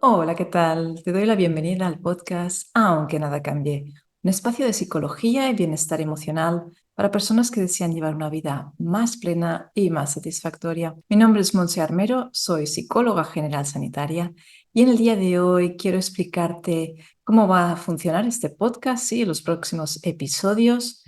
Hola, ¿qué tal? Te doy la bienvenida al podcast Aunque nada cambie, un espacio de psicología y bienestar emocional para personas que desean llevar una vida más plena y más satisfactoria. Mi nombre es Montse Armero, soy psicóloga general sanitaria y en el día de hoy quiero explicarte cómo va a funcionar este podcast y los próximos episodios,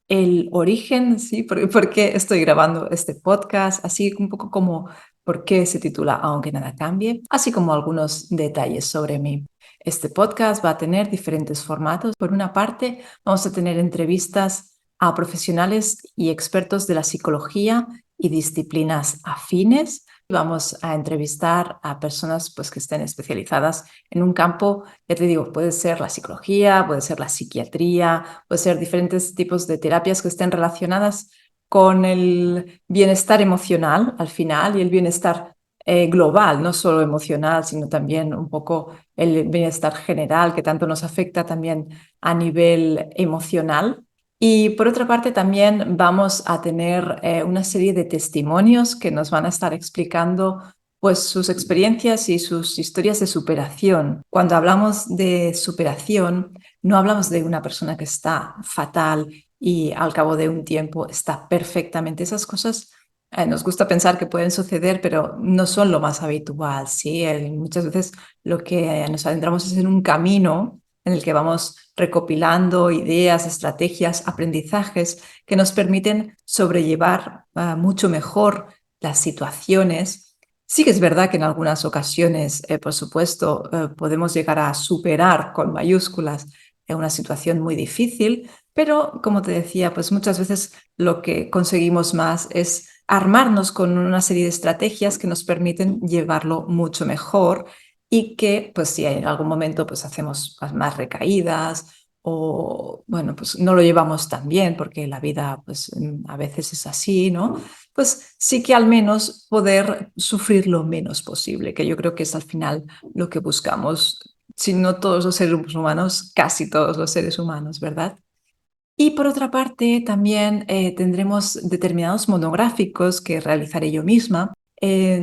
el origen, sí, por qué estoy grabando este podcast, así un poco como por qué se titula Aunque nada cambie, así como algunos detalles sobre mí. Este podcast va a tener diferentes formatos. Por una parte, vamos a tener entrevistas a profesionales y expertos de la psicología y disciplinas afines. Vamos a entrevistar a personas pues, que estén especializadas en un campo, ya te digo, puede ser la psicología, puede ser la psiquiatría, puede ser diferentes tipos de terapias que estén relacionadas con el bienestar emocional al final y el bienestar global, no solo emocional, sino también un poco el bienestar general que tanto nos afecta también a nivel emocional. Y por otra parte también vamos a tener una serie de testimonios que nos van a estar explicando pues sus experiencias y sus historias de superación. Cuando hablamos de superación, no hablamos de una persona que está fatal y al cabo de un tiempo está perfectamente. Esas cosas nos gusta pensar que pueden suceder, pero no son lo más habitual, ¿sí? Muchas veces lo que nos adentramos es en un camino en el que vamos recopilando ideas, estrategias, aprendizajes que nos permiten sobrellevar mucho mejor las situaciones. Sí que es verdad que en algunas ocasiones, por supuesto, podemos llegar a superar con mayúsculas una situación muy difícil, pero como te decía, pues muchas veces lo que conseguimos más es armarnos con una serie de estrategias que nos permiten llevarlo mucho mejor y que, pues si en algún momento pues hacemos más recaídas o, bueno, pues no lo llevamos tan bien porque la vida pues a veces es así, ¿no? Pues sí que al menos poder sufrir lo menos posible, que yo creo que es al final lo que buscamos, si no todos los seres humanos, casi todos los seres humanos, ¿verdad? Y por otra parte, también tendremos determinados monográficos que realizaré yo misma,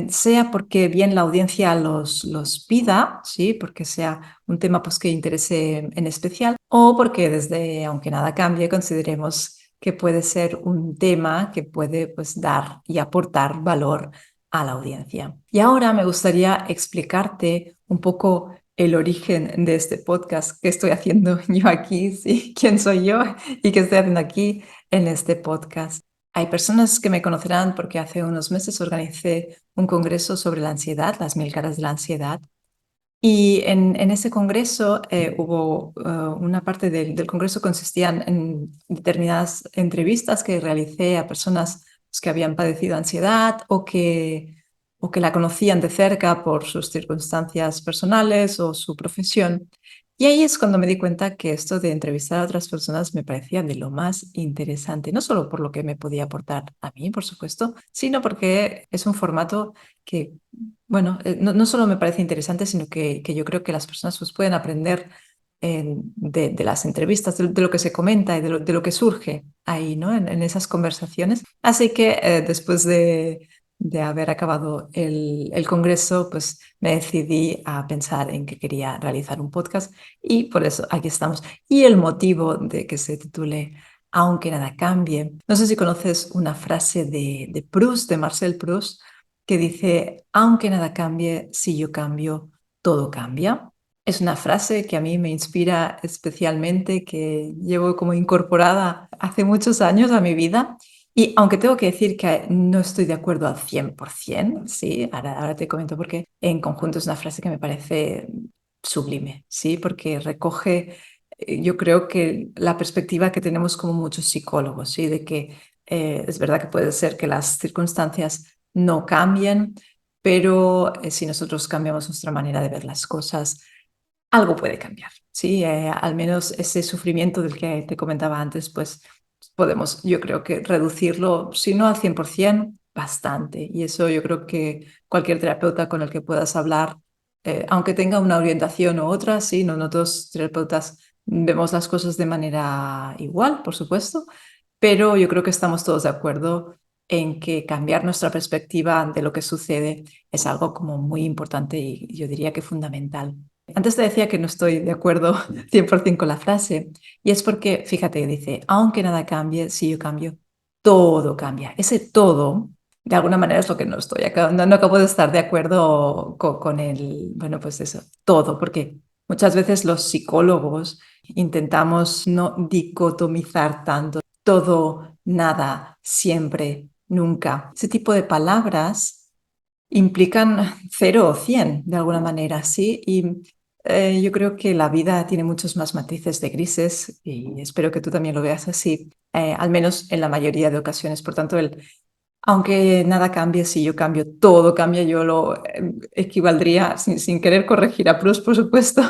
sea porque bien la audiencia los pida, ¿sí? Porque sea un tema pues, que interese en especial, o porque desde Aunque nada cambie, consideremos que puede ser un tema que puede pues, dar y aportar valor a la audiencia. Y ahora me gustaría explicarte un poco el origen de este podcast, qué estoy haciendo yo aquí, ¿sí? ¿Quién soy yo y qué estoy haciendo aquí en este podcast? Hay personas que me conocerán porque hace unos meses organicé un congreso sobre la ansiedad, las 1000 caras de la ansiedad. Y en ese congreso hubo una parte del congreso consistían en determinadas entrevistas que realicé a personas pues, que habían padecido ansiedad o que la conocían de cerca por sus circunstancias personales o su profesión. Y ahí es cuando me di cuenta que esto de entrevistar a otras personas me parecía de lo más interesante, no solo por lo que me podía aportar a mí, por supuesto, sino porque es un formato que bueno, no solo me parece interesante, sino que yo creo que las personas pues, pueden aprender de las entrevistas, de lo que se comenta y de lo que surge ahí, ¿no? En esas conversaciones. Así que después de haber acabado el congreso, pues me decidí a pensar en que quería realizar un podcast y por eso aquí estamos. Y el motivo de que se titule Aunque nada cambie. No sé si conoces una frase de Proust, de Marcel Proust, que dice, aunque nada cambie, si yo cambio, todo cambia. Es una frase que a mí me inspira especialmente, que llevo como incorporada hace muchos años a mi vida. Y aunque tengo que decir que no estoy de acuerdo al 100%, sí, ahora te comento por qué, en conjunto es una frase que me parece sublime, sí, porque recoge, yo creo que la perspectiva que tenemos como muchos psicólogos, sí, de que es verdad que puede ser que las circunstancias no cambien, pero si nosotros cambiamos nuestra manera de ver las cosas, algo puede cambiar, ¿sí? Al menos ese sufrimiento del que te comentaba antes, pues podemos, yo creo que reducirlo, si no al 100%, bastante. Y eso yo creo que cualquier terapeuta con el que puedas hablar, aunque tenga una orientación u otra, sí, no todos terapeutas vemos las cosas de manera igual, por supuesto, pero yo creo que estamos todos de acuerdo en que cambiar nuestra perspectiva de lo que sucede es algo como muy importante y yo diría que fundamental. Antes te decía que no estoy de acuerdo 100% con la frase y es porque, fíjate, dice, aunque nada cambie, si yo cambio, todo cambia. Ese todo, de alguna manera es lo que no estoy, no acabo de estar de acuerdo con el, bueno, pues eso, todo, porque muchas veces los psicólogos intentamos no dicotomizar tanto todo, nada, siempre, nunca. Ese tipo de palabras implican 0 o 100 de alguna manera, ¿sí? Y yo creo que la vida tiene muchos más matices de grises y espero que tú también lo veas así, al menos en la mayoría de ocasiones. Por tanto, aunque nada cambie, si yo cambio, todo cambia, yo lo equivaldría, sin querer corregir a Proust, por supuesto,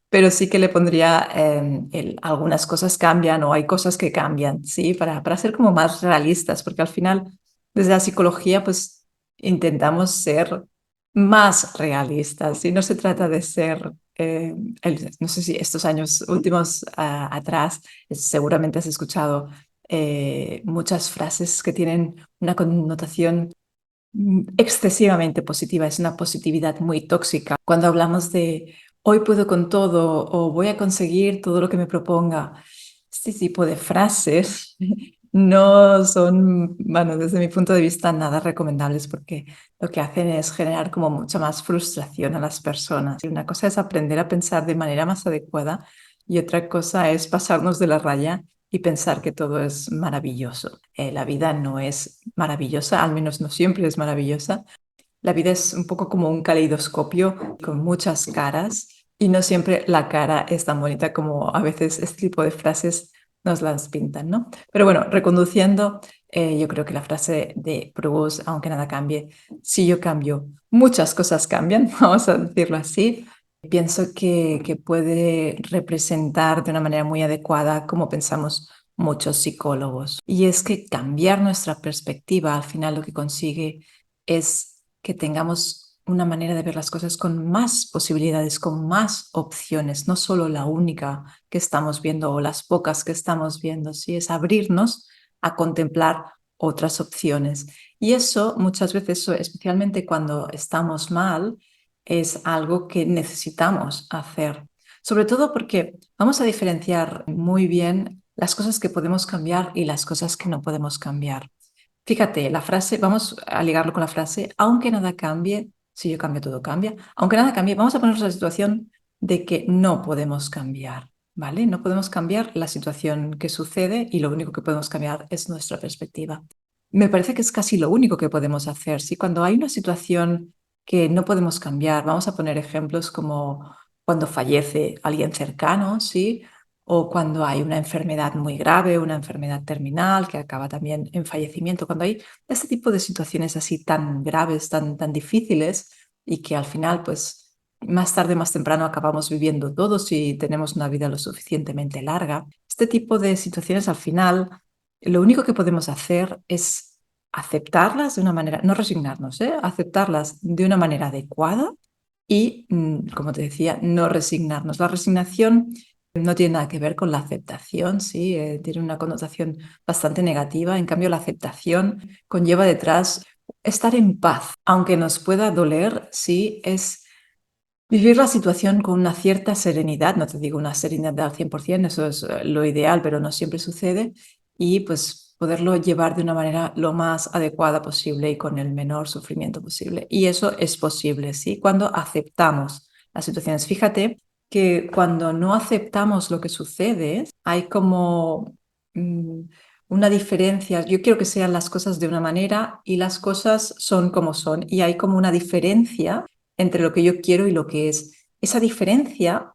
pero sí que le pondría algunas cosas cambian o hay cosas que cambian, ¿sí? Para ser como más realistas, porque al final, desde la psicología, pues intentamos ser más realistas y no se trata de ser, no sé si estos años últimos atrás, seguramente has escuchado muchas frases que tienen una connotación excesivamente positiva, es una positividad muy tóxica. Cuando hablamos de hoy puedo con todo o voy a conseguir todo lo que me proponga, este tipo de frases no son, bueno, desde mi punto de vista, nada recomendables porque lo que hacen es generar como mucha más frustración a las personas. Y una cosa es aprender a pensar de manera más adecuada y otra cosa es pasarnos de la raya y pensar que todo es maravilloso. La vida no es maravillosa, al menos no siempre es maravillosa. La vida es un poco como un caleidoscopio con muchas caras y no siempre la cara es tan bonita como a veces este tipo de frases nos las pintan, ¿no? Pero bueno, reconduciendo, yo creo que la frase de Proust, aunque nada cambie, si yo cambio, muchas cosas cambian, vamos a decirlo así. Pienso que puede representar de una manera muy adecuada cómo pensamos muchos psicólogos. Y es que cambiar nuestra perspectiva al final lo que consigue es que tengamos una manera de ver las cosas con más posibilidades, con más opciones, no solo la única que estamos viendo o las pocas que estamos viendo, ¿sí? Es abrirnos a contemplar otras opciones. Y eso muchas veces, especialmente cuando estamos mal, es algo que necesitamos hacer. Sobre todo porque vamos a diferenciar muy bien las cosas que podemos cambiar y las cosas que no podemos cambiar. Fíjate, la frase, vamos a ligarlo con la frase, aunque nada cambie, si yo cambio, todo cambia. Aunque nada cambie, vamos a ponernos en la situación de que no podemos cambiar, ¿vale? No podemos cambiar la situación que sucede y lo único que podemos cambiar es nuestra perspectiva. Me parece que es casi lo único que podemos hacer, ¿sí? Cuando hay una situación que no podemos cambiar, vamos a poner ejemplos como cuando fallece alguien cercano, ¿sí? O cuando hay una enfermedad muy grave, una enfermedad terminal que acaba también en fallecimiento, cuando hay este tipo de situaciones así tan graves, tan difíciles y que al final, pues más tarde, más temprano acabamos viviendo todos si tenemos una vida lo suficientemente larga. Este tipo de situaciones al final, lo único que podemos hacer es aceptarlas de una manera, no resignarnos, ¿eh? Aceptarlas de una manera adecuada y, como te decía, no resignarnos. La resignación no tiene nada que ver con la aceptación, sí, tiene una connotación bastante negativa. En cambio, la aceptación conlleva detrás estar en paz, aunque nos pueda doler, sí, es vivir la situación con una cierta serenidad, no te digo una serenidad al 100%, eso es lo ideal, pero no siempre sucede, y pues poderlo llevar de una manera lo más adecuada posible y con el menor sufrimiento posible. Y eso es posible, ¿sí? Cuando aceptamos las situaciones. Fíjate que cuando no aceptamos lo que sucede, hay como una diferencia. Yo quiero que sean las cosas de una manera y las cosas son como son, y hay como una diferencia entre lo que yo quiero y lo que es. Esa diferencia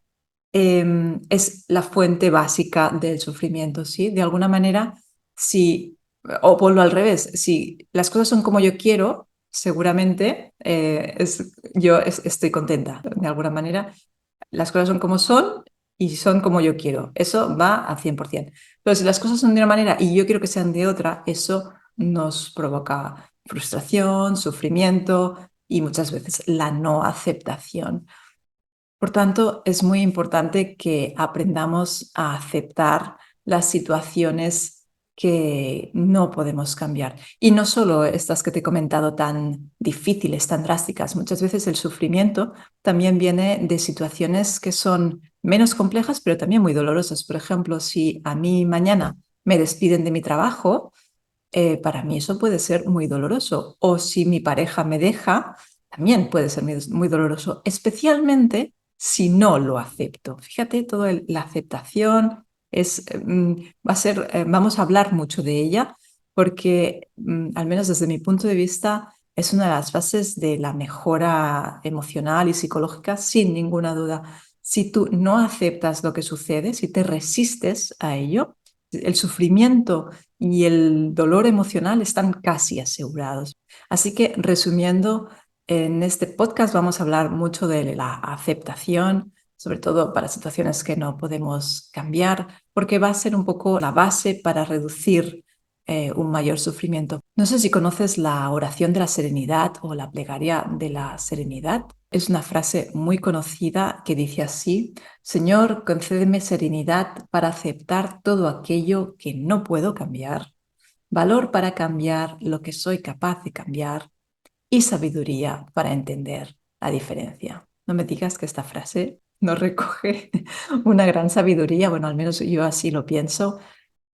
es la fuente básica del sufrimiento, ¿sí? De alguna manera, si, o ponlo al revés, si las cosas son como yo quiero, seguramente estoy contenta, de alguna manera. Las cosas son como son y son como yo quiero. Eso va al 100%. Pero si las cosas son de una manera y yo quiero que sean de otra, eso nos provoca frustración, sufrimiento y muchas veces la no aceptación. Por tanto, es muy importante que aprendamos a aceptar las situaciones que no podemos cambiar. Y no solo estas que te he comentado tan difíciles, tan drásticas. Muchas veces el sufrimiento también viene de situaciones que son menos complejas, pero también muy dolorosas. Por ejemplo, si a mí mañana me despiden de mi trabajo, para mí eso puede ser muy doloroso. O si mi pareja me deja, también puede ser muy doloroso, especialmente si no lo acepto. Fíjate, la aceptación va a ser, vamos a hablar mucho de ella porque, al menos desde mi punto de vista, es una de las bases de la mejora emocional y psicológica, sin ninguna duda. Si tú no aceptas lo que sucede, si te resistes a ello, el sufrimiento y el dolor emocional están casi asegurados. Así que, resumiendo, en este podcast vamos a hablar mucho de la aceptación, sobre todo para situaciones que no podemos cambiar, porque va a ser un poco la base para reducir un mayor sufrimiento. No sé si conoces la oración de la serenidad o la plegaria de la serenidad. Es una frase muy conocida que dice así: Señor, concédeme serenidad para aceptar todo aquello que no puedo cambiar, valor para cambiar lo que soy capaz de cambiar y sabiduría para entender la diferencia. No me digas que esta frase no recoge una gran sabiduría. Bueno, al menos yo así lo pienso,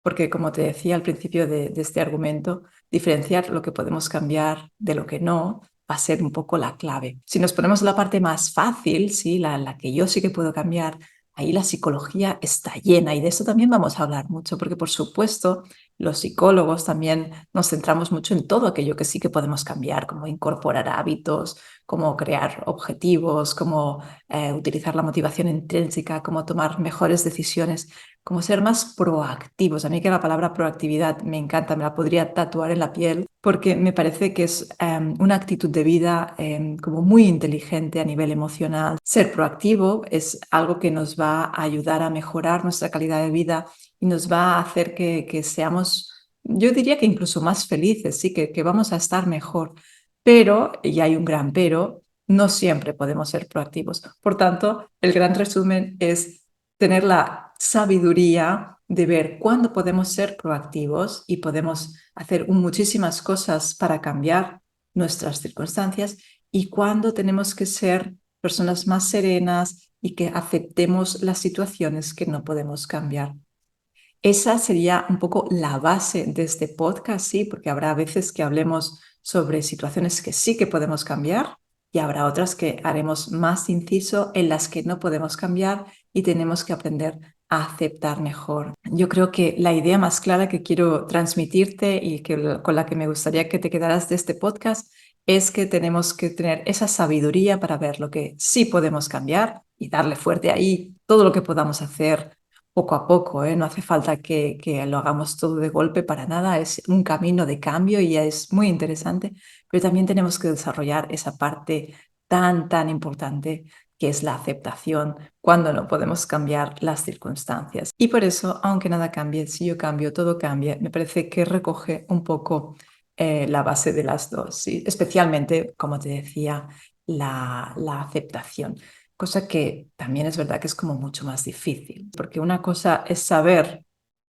porque como te decía al principio de este argumento, diferenciar lo que podemos cambiar de lo que no va a ser un poco la clave. Si nos ponemos en la parte más fácil, ¿sí? La que yo sí que puedo cambiar, ahí la psicología está llena y de eso también vamos a hablar mucho, porque por supuesto los psicólogos también nos centramos mucho en todo aquello que sí que podemos cambiar, como incorporar hábitos, como crear objetivos, como utilizar la motivación intrínseca, como tomar mejores decisiones, como ser más proactivos. A mí que la palabra proactividad me encanta, me la podría tatuar en la piel porque me parece que es una actitud de vida como muy inteligente a nivel emocional. Ser proactivo es algo que nos va a ayudar a mejorar nuestra calidad de vida y nos va a hacer que seamos, yo diría que incluso más felices, sí, que vamos a estar mejor. Pero, y hay un gran pero, no siempre podemos ser proactivos. Por tanto, el gran resumen es tener la sabiduría de ver cuándo podemos ser proactivos y podemos hacer muchísimas cosas para cambiar nuestras circunstancias y cuándo tenemos que ser personas más serenas y que aceptemos las situaciones que no podemos cambiar. Esa sería un poco la base de este podcast, sí, porque habrá veces que hablemos sobre situaciones que sí que podemos cambiar y habrá otras que haremos más inciso en las que no podemos cambiar y tenemos que aprender a aceptar mejor. Yo creo que la idea más clara que quiero transmitirte y con la que me gustaría que te quedaras de este podcast es que tenemos que tener esa sabiduría para ver lo que sí podemos cambiar y darle fuerte ahí todo lo que podamos hacer poco a poco, ¿eh? No hace falta que lo hagamos todo de golpe para nada, es un camino de cambio y es muy interesante, pero también tenemos que desarrollar esa parte tan importante que es la aceptación cuando no podemos cambiar las circunstancias. Y por eso, aunque nada cambie, si yo cambio, todo cambia, me parece que recoge un poco la base de las dos, ¿sí? Especialmente, como te decía, la aceptación. Cosa que también es verdad que es como mucho más difícil, porque una cosa es saber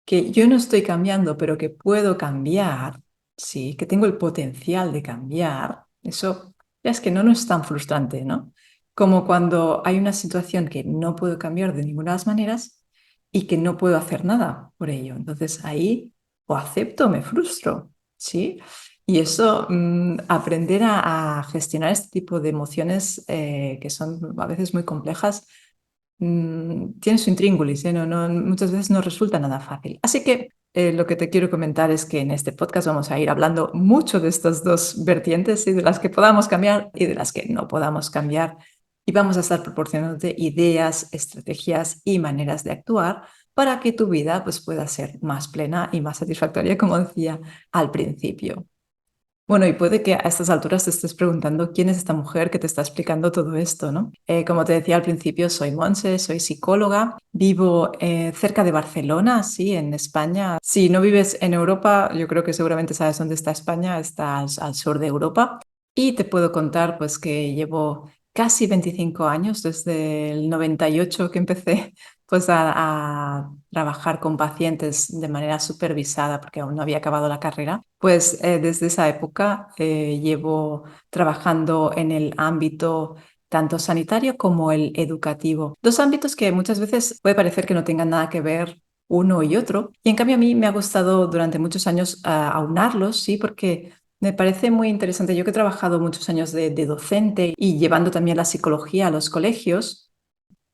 que yo no estoy cambiando, pero que puedo cambiar, sí, que tengo el potencial de cambiar. Eso ya es que no es tan frustrante, ¿no? Como cuando hay una situación que no puedo cambiar de ninguna de las maneras y que no puedo hacer nada por ello. Entonces ahí o acepto o me frustro, ¿sí? Y eso, aprender a gestionar este tipo de emociones que son a veces muy complejas, tiene su intríngulis, ¿eh? Muchas veces no resulta nada fácil. Así que lo que te quiero comentar es que en este podcast vamos a ir hablando mucho de estas dos vertientes, ¿sí? De las que podamos cambiar y de las que no podamos cambiar. Y vamos a estar proporcionándote ideas, estrategias y maneras de actuar para que tu vida pues, pueda ser más plena y más satisfactoria, como decía al principio. Bueno, y puede que a estas alturas te estés preguntando quién es esta mujer que te está explicando todo esto, ¿no? Como te decía al principio, soy Montse, soy psicóloga, vivo cerca de Barcelona, sí, en España. Si no vives en Europa, yo creo que seguramente sabes dónde está España, está al sur de Europa. Y te puedo contar pues que llevo casi 25 años, desde el 98 que empecé pues a trabajar con pacientes de manera supervisada, porque aún no había acabado la carrera, pues desde esa época llevo trabajando en el ámbito tanto sanitario como el educativo. Dos ámbitos que muchas veces puede parecer que no tengan nada que ver uno y otro, y en cambio a mí me ha gustado durante muchos años aunarlos, sí, porque me parece muy interesante. Yo que he trabajado muchos años de docente y llevando también la psicología a los colegios,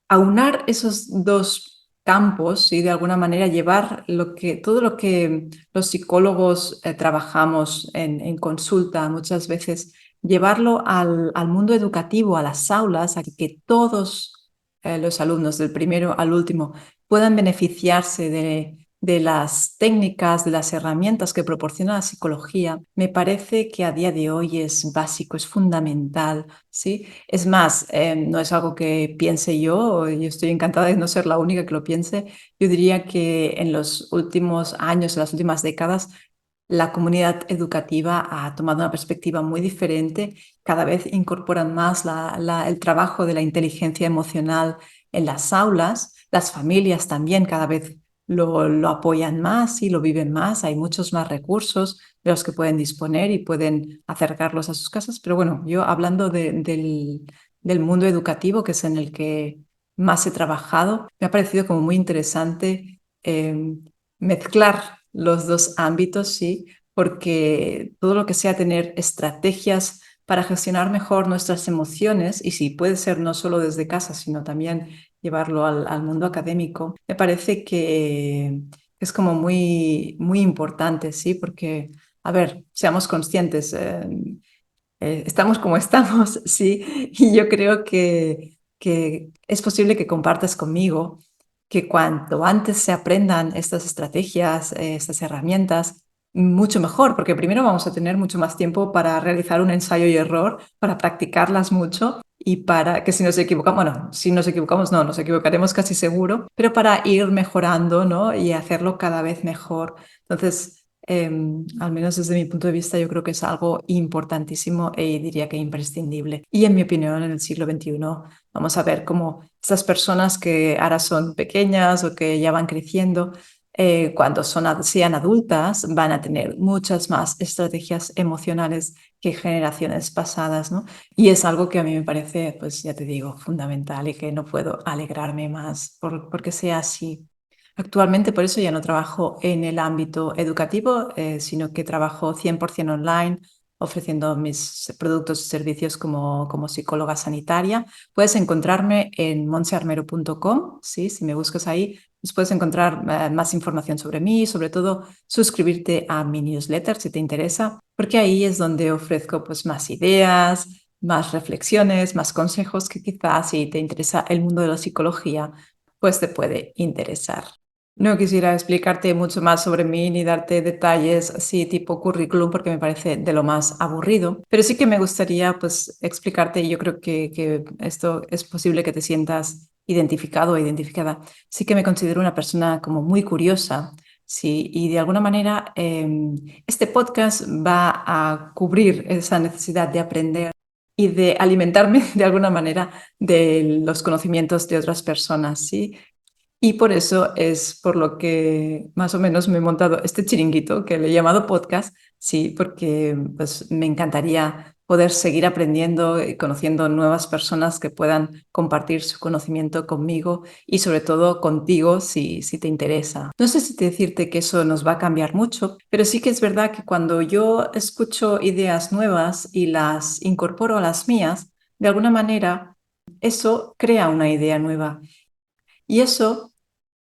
aunar esos dos campos y de alguna manera llevar todo lo que los psicólogos trabajamos en consulta muchas veces, llevarlo al mundo educativo, a las aulas, a que todos los alumnos, del primero al último, puedan beneficiarse de las técnicas, de las herramientas que proporciona la psicología, me parece que a día de hoy es básico, es fundamental, ¿sí? Es más, no es algo que piense yo estoy encantada de no ser la única que lo piense. Yo diría que en los últimos años, en las últimas décadas, la comunidad educativa ha tomado una perspectiva muy diferente. Cada vez incorporan más el trabajo de la inteligencia emocional en las aulas. Las familias también cada vez lo apoyan más y lo viven más. Hay muchos más recursos de los que pueden disponer y pueden acercarlos a sus casas. Pero bueno, yo hablando del mundo educativo, que es en el que más he trabajado, me ha parecido como muy interesante mezclar los dos ámbitos, sí, porque todo lo que sea tener estrategias para gestionar mejor nuestras emociones, y si puede ser no solo desde casa, sino también llevarlo al mundo académico, me parece que es como muy, muy importante, sí, porque, a ver, seamos conscientes, estamos como estamos, sí, y yo creo que es posible que compartas conmigo que cuanto antes se aprendan estas estrategias, estas herramientas, mucho mejor, porque primero vamos a tener mucho más tiempo para realizar un ensayo y error, para practicarlas mucho y para que si nos equivocamos, bueno, si nos equivocamos no, nos equivocaremos casi seguro, pero para ir mejorando, ¿no? Y hacerlo cada vez mejor. Entonces, al menos desde mi punto de vista, yo creo que es algo importantísimo y diría que imprescindible. Y en mi opinión, en el siglo XXI, vamos a ver cómo estas personas que ahora son pequeñas o que ya van creciendo, cuando sean adultas, van a tener muchas más estrategias emocionales que generaciones pasadas, ¿no? Y es algo que a mí me parece, pues ya te digo, fundamental y que no puedo alegrarme más porque sea así. Actualmente por eso ya no trabajo en el ámbito educativo, sino que trabajo 100% online, ofreciendo mis productos y servicios como psicóloga sanitaria. Puedes encontrarme en monsearmero.com, ¿sí? Si me buscas ahí, pues puedes encontrar más información sobre mí y sobre todo suscribirte a mi newsletter si te interesa, porque ahí es donde ofrezco pues más ideas, más reflexiones, más consejos que quizás si te interesa el mundo de la psicología, pues te puede interesar. No quisiera explicarte mucho más sobre mí ni darte detalles así tipo currículum porque me parece de lo más aburrido, pero sí que me gustaría pues explicarte y yo creo que esto es posible que te sientas identificado o identificada. Sí que me considero una persona como muy curiosa, sí, y de alguna manera este podcast va a cubrir esa necesidad de aprender y de alimentarme de alguna manera de los conocimientos de otras personas, ¿sí? Y por eso es por lo que más o menos me he montado este chiringuito que le he llamado podcast, sí, porque pues, me encantaría poder seguir aprendiendo y conociendo nuevas personas que puedan compartir su conocimiento conmigo y sobre todo contigo si te interesa. No sé si decirte que eso nos va a cambiar mucho, pero sí que es verdad que cuando yo escucho ideas nuevas y las incorporo a las mías, de alguna manera eso crea una idea nueva. Y eso,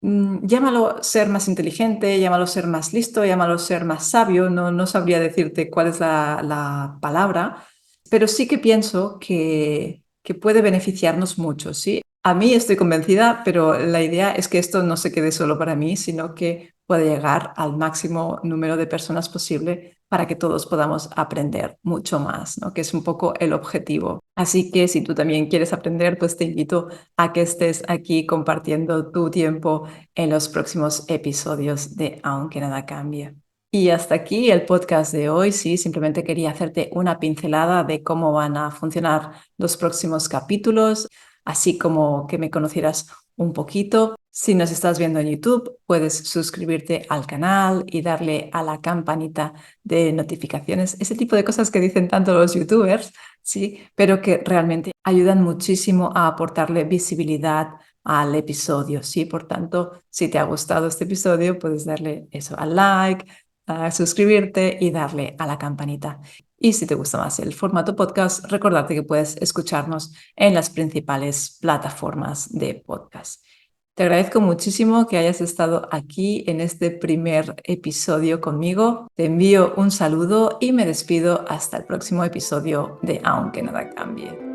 llámalo ser más inteligente, llámalo ser más listo, llámalo ser más sabio, no sabría decirte cuál es la palabra, pero sí que pienso que puede beneficiarnos mucho, ¿sí? A mí estoy convencida, pero la idea es que esto no se quede solo para mí, sino que pueda llegar al máximo número de personas posible para que todos podamos aprender mucho más, ¿no? Que es un poco el objetivo. Así que si tú también quieres aprender, pues te invito a que estés aquí compartiendo tu tiempo en los próximos episodios de Aunque nada cambie. Y hasta aquí el podcast de hoy. Sí, simplemente quería hacerte una pincelada de cómo van a funcionar los próximos capítulos, así como que me conocieras un poquito. Si nos estás viendo en YouTube, puedes suscribirte al canal y darle a la campanita de notificaciones, ese tipo de cosas que dicen tanto los youtubers, sí, pero que realmente ayudan muchísimo a aportarle visibilidad al episodio, sí. Por tanto, si te ha gustado este episodio, puedes darle eso al like, a suscribirte y darle a la campanita. Y si te gusta más el formato podcast, recordarte que puedes escucharnos en las principales plataformas de podcast. Te agradezco muchísimo que hayas estado aquí en este primer episodio conmigo. Te envío un saludo y me despido hasta el próximo episodio de Aunque Nada Cambie.